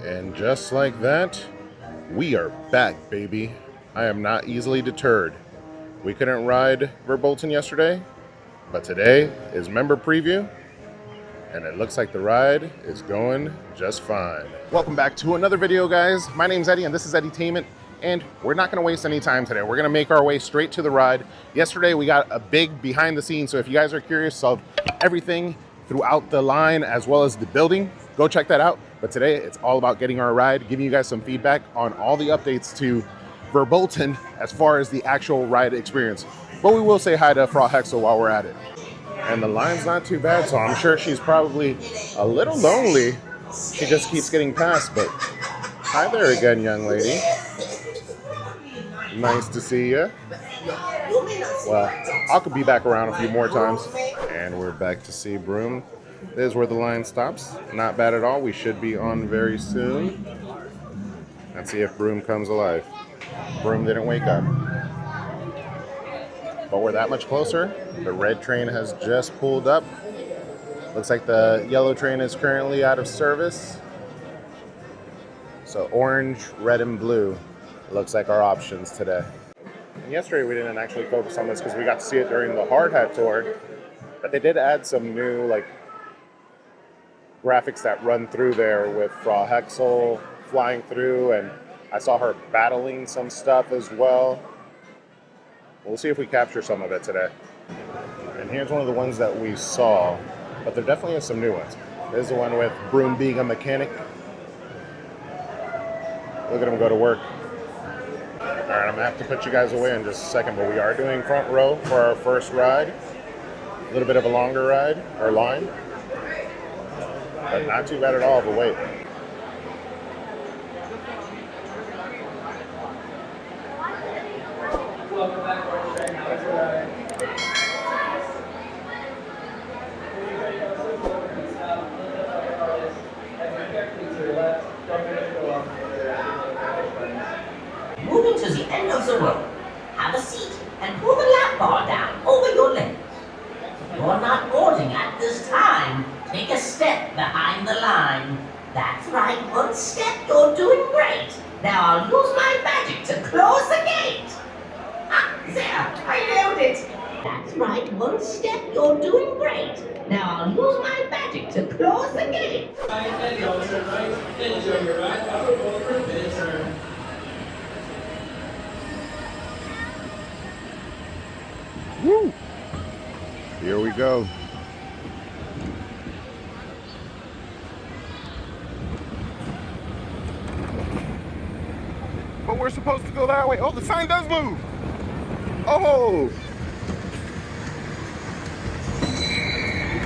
And just like that, we are back, baby. I am not easily deterred. We couldn't ride Verbolten yesterday, but today is member preview, and it looks like the ride is going just fine. Welcome back to another video, guys. My name's Eddie, and this is Eddytainment, and we're not gonna waste any time today. We're gonna make our way straight to the ride. Yesterday, we got a big behind the scenes, so if you guys are curious of everything throughout the line as well as the building, go check that out. But today, it's all about getting our ride, giving you guys some feedback on all the updates to Verbolten as far as the actual ride experience. But we will say hi to Frau Hexel while we're at it. And the line's not too bad, so I'm sure she's probably a little lonely. She just keeps getting past, but hi there again, young lady. Nice to see you. Well, I could be back around a few more times. And we're back to see Brum. This is where the line stops. Not bad at all. We should be on very soon. Let's see if Brum comes alive. Brum didn't wake up. But we're that much closer. The red train has just pulled up. Looks like the yellow train is currently out of service. So orange, red, and blue looks like our options today. And yesterday we didn't actually focus on this because we got to see it during the hard hat tour. But they did add some new graphics that run through there with Frau Hexel flying through, and I saw her battling some stuff as well. We'll see if we capture some of it today. And here's one of the ones that we saw, but there definitely is some new ones. There's the one with Brum being a mechanic. Look at him go to work. All right, I'm gonna have to put you guys away in just a second, but we are doing front row for our first ride. A little bit of a longer ride, or line, but not too bad at all of a wait. Moving to the end of the row, have a seat and pull the lap bar down over your legs. If you're not boarding at this time, take a step behind the line. That's right, one step, you're doing great. Now I'll use my magic to close the gate. Ah, there, I nailed it. That's right, one step, you're doing great. Now I'll use my magic to close the gate. Woo! Here we go. But we're supposed to go that way. Oh, the sign does move. Oh!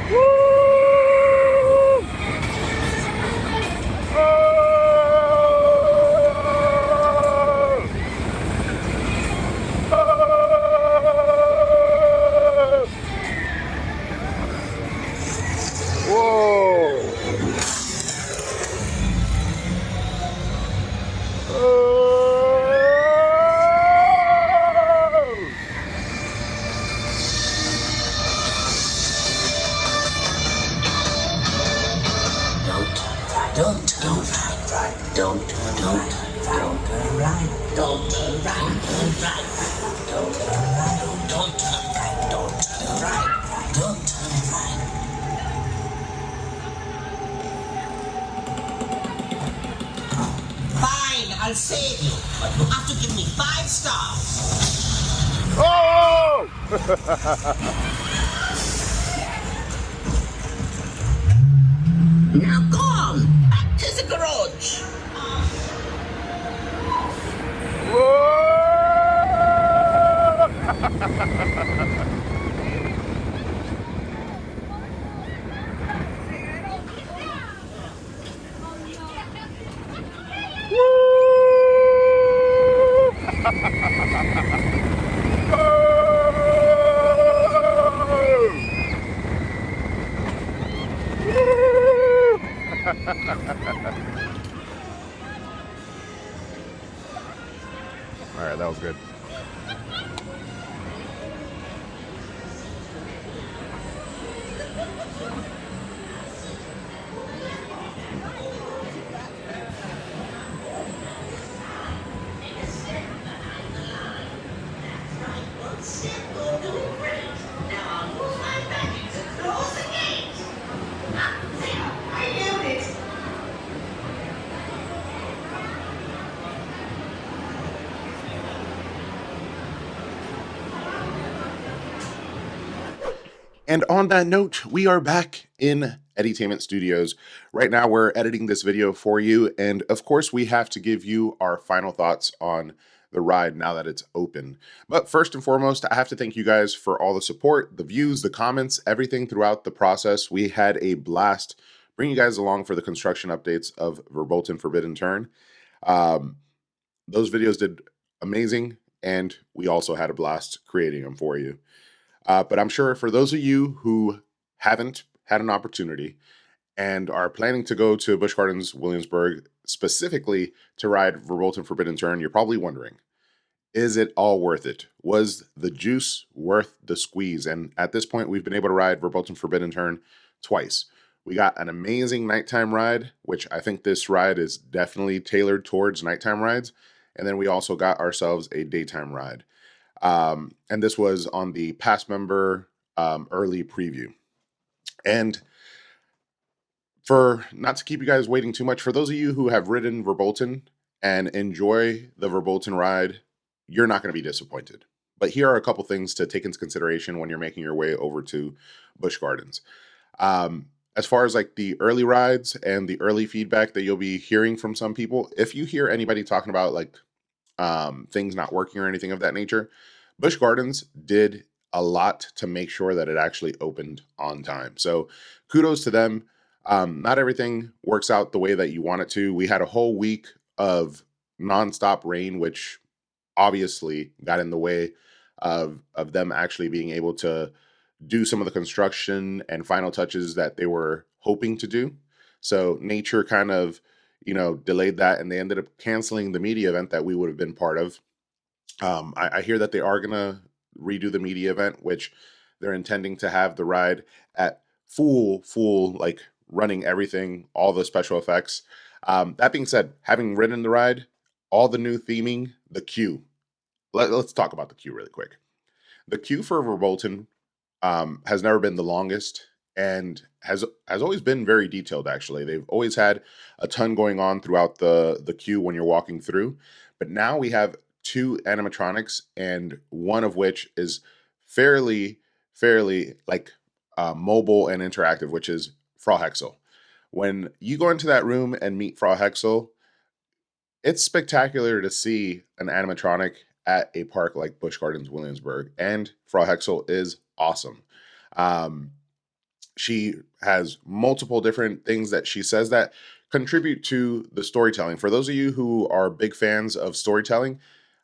Woo! Oh! Don't turn right. Don't turn right. Don't turn right. Don't turn right. Don't turn right. Don't turn right. Don't turn right. Fine, I'll save you, but you have to give me 5 stars. Oh! Now go on, back to the garage. Whoa! All right, that was good. And on that note, we are back in Eddytainment Studios. Right now, we're editing this video for you. And of course, we have to give you our final thoughts on the ride now that it's open. But first and foremost, I have to thank you guys for all the support, the views, the comments, everything throughout the process. We had a blast bringing you guys along for the construction updates of Verbolten Forbidden Turn. Those videos did amazing, and we also had a blast creating them for you. But I'm sure for those of you who haven't had an opportunity and are planning to go to Busch Gardens Williamsburg specifically to ride Verbolten Forbidden Turn, you're probably wondering, is it all worth it? Was the juice worth the squeeze? And at this point, we've been able to ride Verbolten Forbidden Turn twice. We got an amazing nighttime ride, which I think this ride is definitely tailored towards nighttime rides. And then we also got ourselves a daytime ride. And this was on the Pass Member early preview. And for not to keep you guys waiting too much, for those of you who have ridden Verbolten and enjoy the Verbolten ride, you're not going to be disappointed. But here are a couple things to take into consideration when you're making your way over to Busch Gardens. As far as like the early rides and the early feedback that you'll be hearing from some people, if you hear anybody talking about like things not working or anything of that nature, Busch Gardens did a lot to make sure that it actually opened on time. So kudos to them. Not everything works out the way that you want it to. We had a whole week of nonstop rain, which obviously got in the way of them actually being able to do some of the construction and final touches that they were hoping to do. So nature kind of, delayed that, and they ended up canceling the media event that we would have been part of. I hear that they are going to redo the media event, which they're intending to have the ride at full, like running everything, all the special effects. That being said, having ridden the ride, all the new theming, the queue. Let's talk about the queue really quick. The queue for Verbolten has never been the longest and has always been very detailed, actually. They've always had a ton going on throughout the queue when you're walking through. But now we have 2 animatronics, and one of which is fairly like mobile and interactive, which is Frau Hexel. When you go into that room and meet Frau Hexel, it's spectacular to see an animatronic at a park like Busch Gardens Williamsburg, and Frau Hexel is awesome. She has multiple different things that she says that contribute to the storytelling. For those of you who are big fans of storytelling,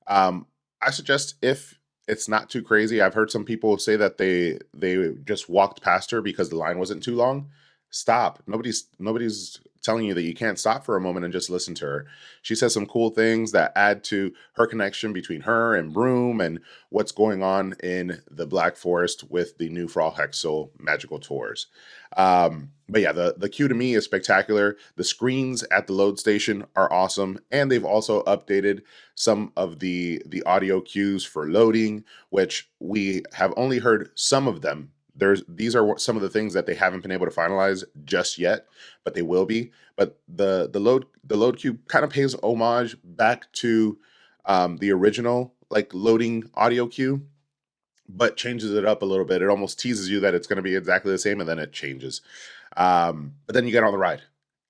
I suggest, if it's not too crazy, I've heard some people say that they just walked past her because the line wasn't too long. Stop. Nobody's telling you that you can't stop for a moment and just listen to her. She says some cool things that add to her connection between her and Brum and what's going on in the Black Forest with the new Frau Hexel magical tours. But yeah, the queue to me is spectacular. The screens at the load station are awesome, and they've also updated some of the audio cues for loading, which we have only heard some of them. These are some of the things that they haven't been able to finalize just yet, but they will be. But the load queue kind of pays homage back to the original like loading audio queue, but changes it up a little bit. It almost teases you that it's going to be exactly the same, and then it changes. But then you get on the ride,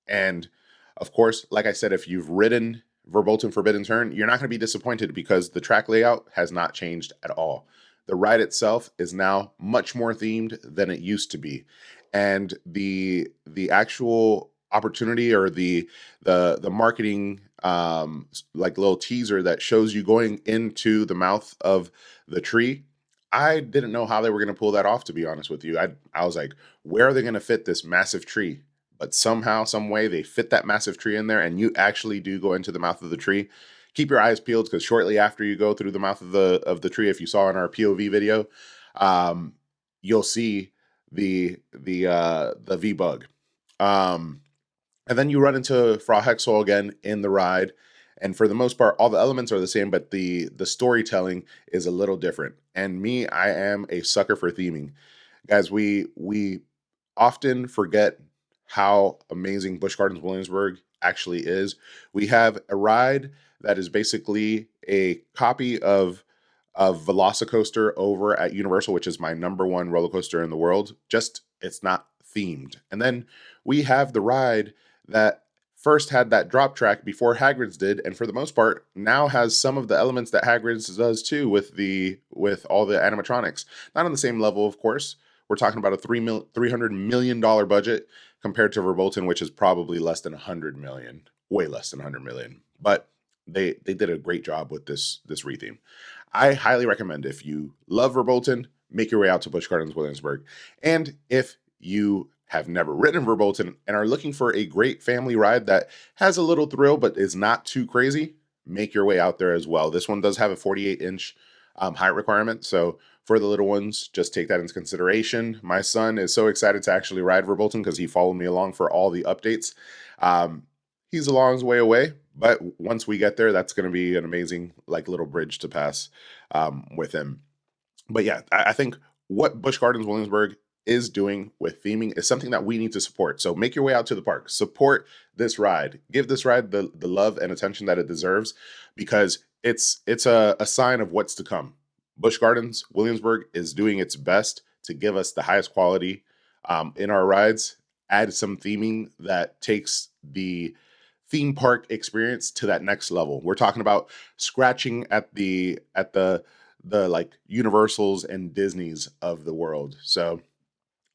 and of course, like I said, if you've ridden Verbolten Forbidden Turn, you're not going to be disappointed because the track layout has not changed at all. The ride itself is now much more themed than it used to be. And the actual opportunity, or the marketing like little teaser that shows you going into the mouth of the tree, I didn't know how they were going to pull that off, to be honest with you. I was like, where are they going to fit this massive tree? But somehow, some way, they fit that massive tree in there, and you actually do go into the mouth of the tree. Keep your eyes peeled, because shortly after you go through the mouth of the tree, if you saw in our POV video, you'll see the V-Bug. And then you run into Frau Hexel again in the ride. And for the most part, all the elements are the same, but the storytelling is a little different. And me, I am a sucker for theming. Guys, we often forget how amazing Busch Gardens Williamsburg actually is. We have a ride that is basically a copy of a Velocicoaster over at Universal, which is my #1 roller coaster in the world. Just, it's not themed. And then we have the ride that first had that drop track before Hagrid's did, and for the most part now has some of the elements that Hagrid's does too, with all the animatronics. Not on the same level, of course. We're talking about a $300 million budget compared to Verbolten, which is probably less than 100 million, way less than 100 million. But they did a great job with this retheme. I highly recommend, if you love Verbolten, make your way out to Busch Gardens Williamsburg. And if you have never ridden Verbolten and are looking for a great family ride that has a little thrill but is not too crazy, make your way out there as well. This one does have a 48-inch height requirement, so for the little ones, just take that into consideration. My son is so excited to actually ride Verbolten because he followed me along for all the updates. He's a long way away, but once we get there, that's going to be an amazing little bridge to pass with him. But yeah, I think what Busch Gardens Williamsburg is doing with theming is something that we need to support. So make your way out to the park, support this ride, give this ride the love and attention that it deserves, because it's a sign of what's to come. Busch Gardens Williamsburg is doing its best to give us the highest quality in our rides, add some theming that takes the theme park experience to that next level. We're talking about scratching at the like Universals and Disneys of the world. So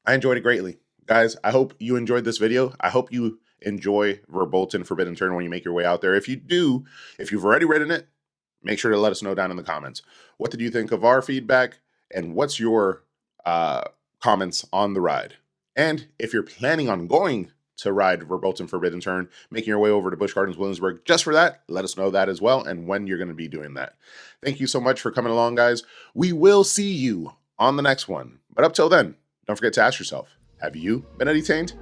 I enjoyed it greatly. Guys, I hope you enjoyed this video. I hope you enjoy Verbolten Forbidden Turn when you make your way out there. If you do, if you've already ridden it, make sure to let us know down in the comments. What did you think of our feedback? And what's your comments on the ride? And if you're planning on going to ride Verbolten Forbidden Turn, making your way over to Busch Gardens Williamsburg just for that, let us know that as well and when you're going to be doing that. Thank you so much for coming along, guys. We will see you on the next one. But up till then, don't forget to ask yourself, have you been edutained?